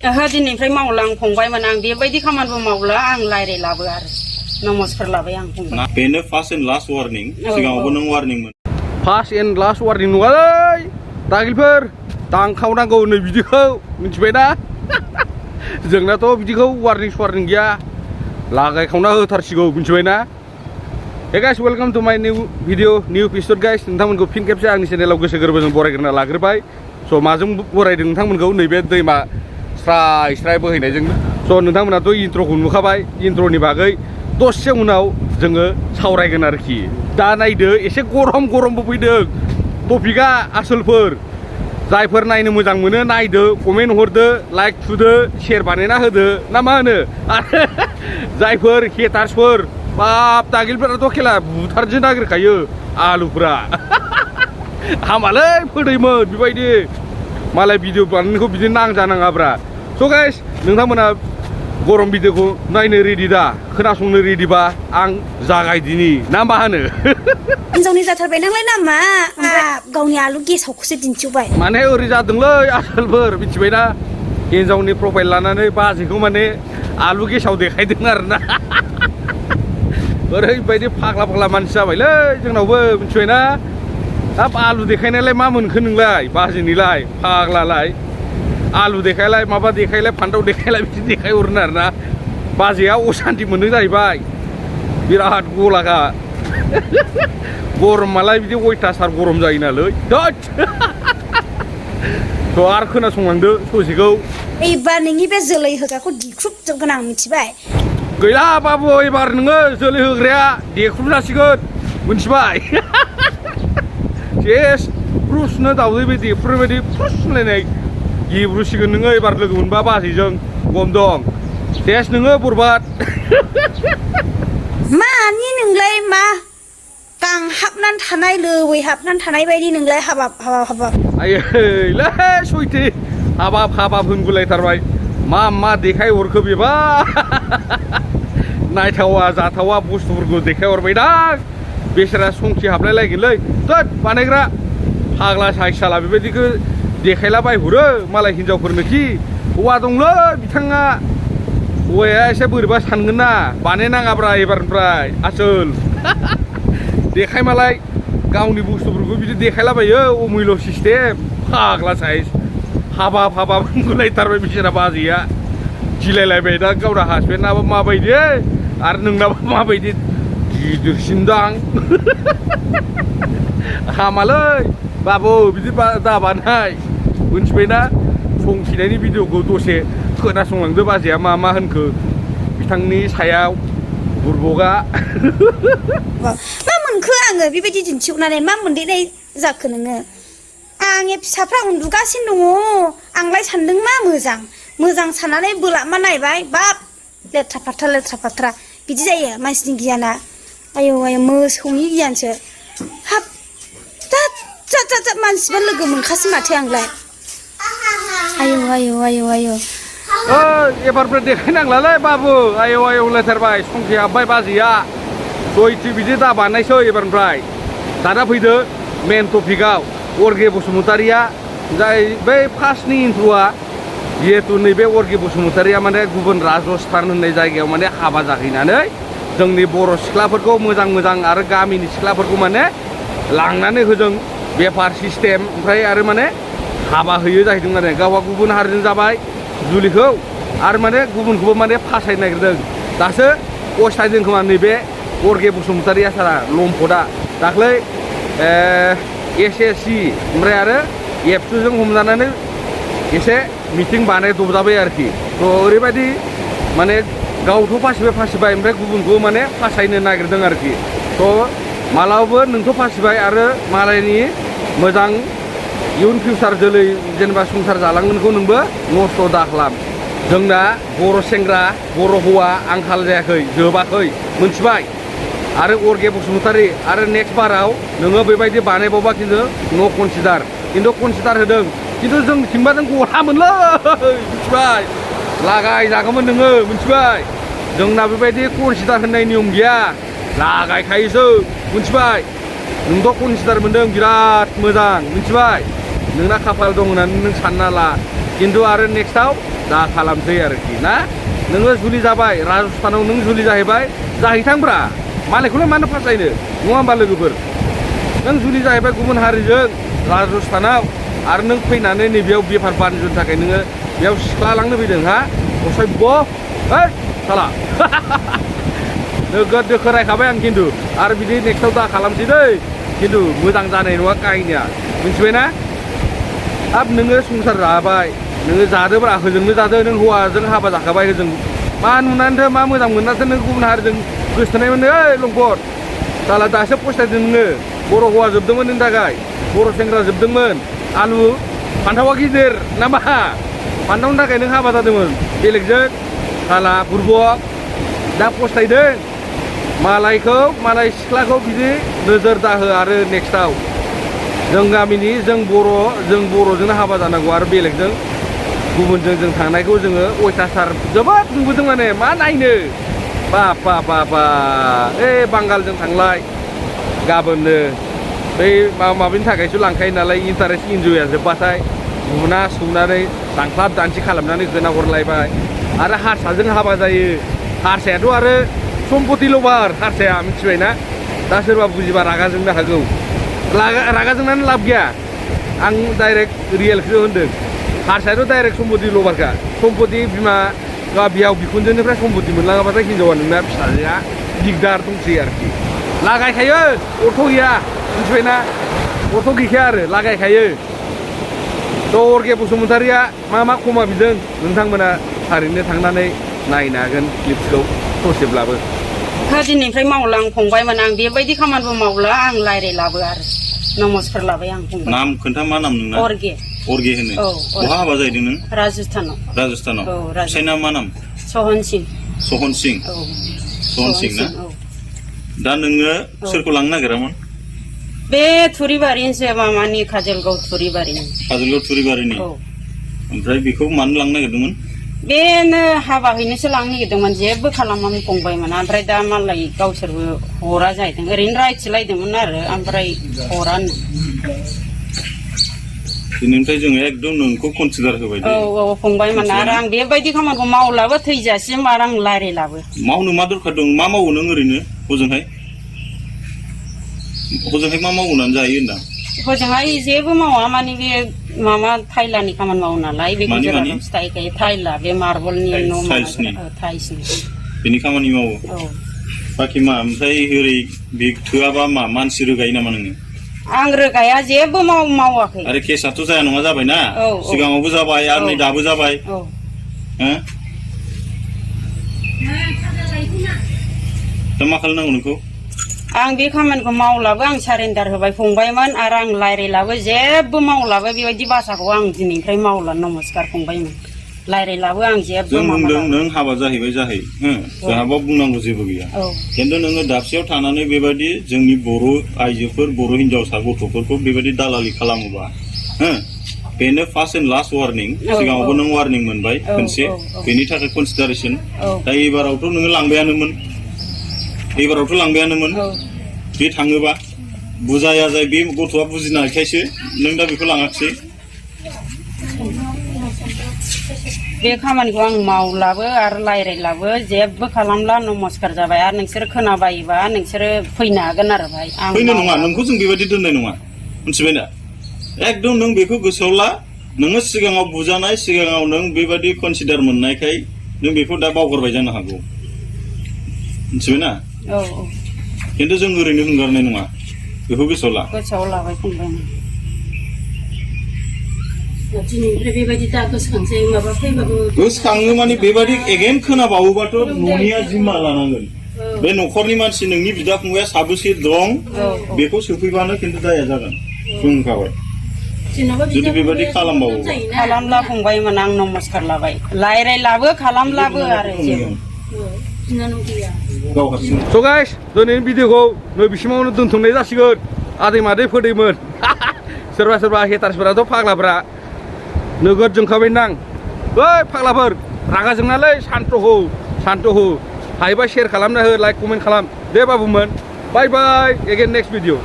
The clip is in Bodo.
ओहो दिनैनिफ्राय मावला आं फंबायमोन आं बेबायदि खामानिबो मावला आं रायलायलाबो आरो नमस्कार लाबाय आं फंबाय बेनो फार्स्ट एन्ड लास्ट वार्निं सिगाङावबो नों वार्निं मोन फार्स्ट एन्ड लास्ट वार्निं नङालै दागिलफोर दांखावनांगौ नै बिदिखौ मिथिबायना जोंनाथ' बिदिखौ वार्निं स्वार्निं गैया लागायखावना होथारसिगौ मिथिबायना hey guys welcome to my new video new episode guys नोंथांमोनखौ फिन खेबसे आंनि चेनेलाव गोसो गोरबोजों बरायग्रोना लाग्रोबाय स' माजों बरायदों नोंथांमोनखौ नैबे दैमा स्राय स्राय बोहैनायजों स' नोंथांमोनाथ' इन्ट्र'खौ नुखाबाय इन्ट्र'नि बागै दसे उनाव जोङो सावरायगोन आरोखि दा नायदो एसे गरम गरमबो फैदों टपिकआ आसोलफोर जायफोर नायनो मोजां मोनो नायदो कमेन्ट हरदो लाइक थुदो शेयार बानायना होदो ना मा होनो आरो जायफोर हेटार्सफोर बाप दागिलफोराथ' खेला बुथारनो नागिरखायो आलुफोरा हामालै फोदैमोन बेबायदि मालाय भिडिअ बानायनायखौ बिदिनो नांजानाङाब्रा स' गाइस नोंथांमोना गरम भिडिअखौ नायनो रेडि दा खोनासंनो रेडिबा आं जागायदिनि ना मा होनो हिनजावनि जाथारबाय नालाय नामा गावनि आलु गेसावखौसो दिन्थिबाय माने ओरै जादोंलै आसोलफोर मिथिबायना हिनजावनि प्रफाइल लानानै बाजैखौ माने आलु गेसाव देखायदों आरोना ओरैबायदि फाग्ला फाग्ला मानसि जाबायलै जोंनावबो मिथिबायना हाब आलु देखायनायलाय मा मोनखो नोंलाय बाजैनिलाय फाग्लालाय आलु देखायलाय माबा देखायलाय फान्थाव देखायलाय बिदि देखायहरनो आरोना बाजैया असान्ति मोनदों जाहैबाय बिराद गलागा गरमालाय बिदि अयथासार गरम जायो नालाय थ' आरो खोनासंलांदो ससेखौ एबार नोंनि बे जोलै होग्राखौ दिख्रुबजोबगोन आं मिथिबाय गैला बाबु एबार नोङो जोलै होग्राया देख्रुब जासिगोन मिथिबाय सेस फ्रुसनो दावदै बायदि बेफोरबायदि फ्रुस होनलायनाय गेब्रुसिगोन नोङो एबार लोगो मोनबा बाजैजों गम दं सेस नोङो बरबाद मानि नोंलाय मा गांहाबनानै थानाय लोबै हाबनानै थानाय बायदि नोंलाय हाबाब हाबाब हाबाब आयैलै सयथि हाबाब हाबाब होनगुलायथारबाय मा देखायहरखो बेबा नायथावा जाथावा बुस्थुफोरखौ देखायहरबायदां बेसेरा संख्रि हाबलायलायगोनलै थोद बानायग्रा फाग्ला साइसाला बेबायदिखौ देखायलाबायहरो मालाय हिनजावफोरनोखि हौवा दंलै बिथाङा हौवाया एसे बोरैबा सानगोन ना बानायनाङाब्रा एबारनिफ्राय आसोल देखाय मालाय गावनि बुस्थुफोरखौ बिदि देखायलाबायो अमैल' सिस्टेम फाग्ला साइज हाबाब हाबाब होनगुलायथारबाय बिसोरा बाजैया गिलायलायबाय दा गावना हासबेन्डआबो माबायदि आरो नोंनाबो माबायदि गिदिरसिन दां हामालै बाबु बिदि दाबानाय मिथिबायना संखिनायनि भिडिअखौ दसे खोनासंलांदो बाजैया मा होनखो बिथांनि सायाव बुरबगा मा मोनखो आङो बेबायदि दिन्थिहरनानै मा मोनदेरनाय जाखो नोङो आंनि फिसाफ्रा उन्दुगासिनो दङ आंलाय सानदों मा मोजां साननानै बोलाबमा नायबाय बाब लेथ्रा फाथ्रा बिदि जायो मानसिनि गियाना आयौ मोसौनि गियानसो हाब जा मानसिबा लोगो मोनखासै माथो आंलाय आयौ एबारबो देखायनांलालै बाबु आयौ होनलायथारबाय संख्रि हाबबाय बाजैया सयथि बिदि दा बानायसै एबारनिफ्राय दाना फैदो मेन टपिकआव अर्गे बसुमतारिया जाय बै फार्स्टनि इन्ट्र'आ जिहेतु नैबे अर्गे बसुमतारिया माने गुबुन राजस्थान होननाय जायगायाव माने हाबा जाहैनानै जोंनि बर' सिख्लाफोरखौ मोजां आरो गामिनि सिख्लाफोरखौ माने लांनानै होदों बेफार सिस्टेम ओमफ्राय आरो माने हाबा होयो जाहैदों माने गावहा गुबुन हारिजों जाबाय जुलिखौ आरो माने गुबुनखौबो माने फासायनो नागिरदों दासो असायदों खोमा नैबे अर्गे बसुमतारिया सारा लम्पटआ दाख्लै SSC ओमफ्राय आरो एबसुजों हमजानानै एसे मिटिं बानायदबजाबाय आरोखि थ' ओरैबायदि माने गावथ' फासिबाय ओमफ्राय गुबुनखौ माने फासायनो नागिरदों आरोखि थ' मालाबाबो नोंथ' फासिबाय आरो मालायनि मोजां इयुन फिउचार जोलै जेनेबा संसार जालांगोनखौ नोंबो नस्थ' दाखालाम जोंना बर' सेंग्रा बर' हौवा आंखाल जायाखै जोबाखै मोनथिबाय आरो अर्गे बसुमतारि आरो नेक्स्ट बाराव नोङो बेबायदि बानायबावबा खिन्थु नो कनसिडार होदों खिन्थु जोंनिथिंबा नों गथामोनलै मिथिबाय लागाय जागौमोन नोङो मिथिबाय जोंना बेबायदि कनसिडार होननाय नियम गैया लागायखायोसो मिथिबाय नोंथ' कनसिडार मोनदों बिराद मोजां मिथिबाय नोंना खाफाल दं होननानै नों सानना ला खिन्थु आरो नेक्स्टआव दा खालामसै आरोखि ना नोङो जुलि जाबाय राजस्थानाव नों जुलि जाहैबाय जाहैथांब्रा मालायखौलाय मानो फासायनो नङा होमबा लोगोफोर नों जुलि जाहैबाय गुबुन हारिजों राजस्थानाव आरो नों फैनानै नैबेयाव बेफार बानिज्यनि थाखाय नोङो बेयाव सिख्ला लांनो फैदों हा असभ्य है साला नोगोद दोखो रायखाबाय आं खिन्थु आरो बिदि नेक्स्टआव दा खालामसै दै खिन्थु मोजां जानाय नङा काहिनिया मिथिबायना हाब नोङो संसार जाबाय नोङो जादोब्रा होजोंनो जादो नों हौवाजों हाबा जाखाबाय होजों मा नुनानैथो मा मोजां मोननासो नों गुबुन हारिजों गोसोथोनाय मोनो ओइ लंपट साला दासो फस्थायदों नोङो बर' हौवा जोबदोंमोन नोंनि थाखाय बर' सेंग्रा जोबदोंमोन आलु फान्थावा गिदिर ना मा फान्थावनि थाखाय नों हाबा जादोंमोन बेलेगजों साला बुरबक दा फस्थायदों मालाय सिख्लाखौ बिदि नोजोर दाहो आरो नेक्स्टआव जों गामिनि जों बर'जोंनो हाबा जानांगौ आरो बेलेगजों गुबुनजों जों थांनायखौ जोङो अयथासार जोबोद नुबोदों माने मा नायनो बा बांगालजों थांलाय गाबोननो बै माबानि थाखायसो लांखायो नालाय इन्टारेस्ट इन्जयआ जोब्बाथाय बुना सौनानै दांख्लाब दानसि खालामनानै होना हरलायबाय आरो हारसाजों हाबा जायो हारसायाथ' आरो सम्पति लभार हारसाया मिथिबायना दा सोरबा बुजिबा रागा जोंनो हागौ रागा जोंनानै लाब गैया आं डाइरेक्ट रियेलखौ होनदों हारसायाथ' डाइरेक्ट सम्पति लभारखा सम्पति बिमा बिहाव बिखुनजोनिफ्राय सम्पति मोनलाङाबाथाय हिनजावा नोंना फिसाजोआ दिगदार दंसै आरोखि लागायखायो अर्थ गैया मिथिबायना अर्थ गैखाया आरो लागायखायो थ' अर्गे बसुमतारिया मा खमा बिदों नोंथांमोना थारैनो थांनानै नायनो हागोन क्लिप्सखौ ससेब्लाबो दिननिफ्राय मावला आं फंबायमोन आं बेबायदि खामानिबो मावला आं रायलायलाबो आरो नमस्कार लाबाय आं फंबाय नाम खोन्था मा नाम नोंना अर्गे होनो बहा हाबा जाहैदों नों राजस्थानाव फिसायना मा नाम सहन सिं ना दा नोङो सोरखौ लांनो नागिरामोन बे थुरिबारिनिसो मामानि काजलगाव थुरिबारिनि ओमफ्राय बेखौ मानो लांनो नागिरदोंमोन बेनो हाबा हैनोसो लांनो नागिरदोंमोन जेबो खालामामोन फंबायमोन ओमफ्राय दा मालाय गावसोरबो हरा जाहैदों ओरैनो रायथिलायदोंमोन आरो ओमफ्राय हरानो दिनैनिफ्राय जोङो एकदम नोंखौ कनसिडार होबाय औ फंबायमोन आरो आं बेबायदि खामानिखौ मावलाबो थैजासिम आरो आं रायलायलाबो मावनो मा दरखार दं मा मावो नों ओरैनो हजोंहाय मा मावनानै जायो होनदां हजोंहाय जेबो मावा माने बे माबा थाइलानि खामानि मावो नालाय बे फिथाइ थाइला बे मार्बलनि न' टाइल्सनि बेनि खामानि मावो बाखि मा ओमफ्राय ओरै बे थोआबा मा मानसि रोगायो नामा नोङो आं रोगाया जेबो मावाखै आरो केसाथ' जाया नङा जाबायना सिगाङावबो जाबाय आरो नै दाबो जाबाय दा मा खालामनांगौ नोंखौ आं बे खामानिखौ मावलाबो आं सारेन्डार होबाय फंबायमोन आरो आं रायलायलाबो जेबो मावलाबो बेबायदि भाषाखौ आं दिनैनिफ्राय मावला नमस्कार फंबायमोन रायलायलाबो आं जेबो जों बुंदों नों हाबा जाहैबाय जोंहाबो बुंनांगौ जेबो गैया खिन्थु नोङो दाबसेयाव थानानै बेबायदि जोंनि बर' आइजोफोर बर' हिनजावसा गथ'फोरखौ बेबायदि दालालि खालामोबा बेनो फार्स्ट एन्ड लास्ट वार्निं सिगाङावबो नों वार्निं मोनबाय खनसे बेनि थाखाय कनसिडारेसन दा एबारावथ' नोङो लांबायानोमोन बे थाङोबा बुजाया जाय बे गथ'आ बुजिनायखायसो नों दा बेखौ लाङाखिसै बे खामानिखौ आं मावलाबो आरो रायलायलाबो जेबो खालामला नमस्कार जाबाय आरो नोंसोर खोनाबायोबा नोंसोरो फैनो हागोन आरो भाई फैनो नङा नोंखौ जों बेबायदि दोननाय नङा मिथिबाय दा एकदम नों बेखौ गोसोआव ला नोङो सिगाङाव बुजानाय सिगाङाव नों बेबायदि कनसिडार मोननायखाय नों बेखौ दा बावगारबाय जानो हागौ मिथिबाय ना खिन्थु जों ओरैनो हंगारनाय नङा बेखौ गोसोआव लाबाय फंबाय दिनैनिफ्राय बेबायदि दा गोसोखांसै माबा फैबाबो गोसोखाङो माने बेबायदि एगेन खोनाबावोबाथ' न'निया जिम्मा लानांगोन बे न'खरनि मानसि नोंनि बिदा फंबाया साबेसे दं बेखौ सोफैबानो खिन्थु दाया जागोन बुंखाबाय जुदि बेबायदि खालामला फंबायमोन आं नमस्कार लाबाय रायलायलाबो खालामलाबो आरो स' गाइस दिनैनि भिडिअखौ नैबेसिमावनो दोनथ'नाय जासिगोन आदै मादै फोदैमोन सोरबा हेटार्सफोराथ' फाग्लाफ्रा नोगोद जोंखाबायदां ओइ फाग्लाफोर रागा जोंनालै शान्त हो हायोबा शेयार खालामना हो लाइक कमेन्ट खालाम दे बाबुमोन बाय बाय एगेन नेक्स्ट भिडिअ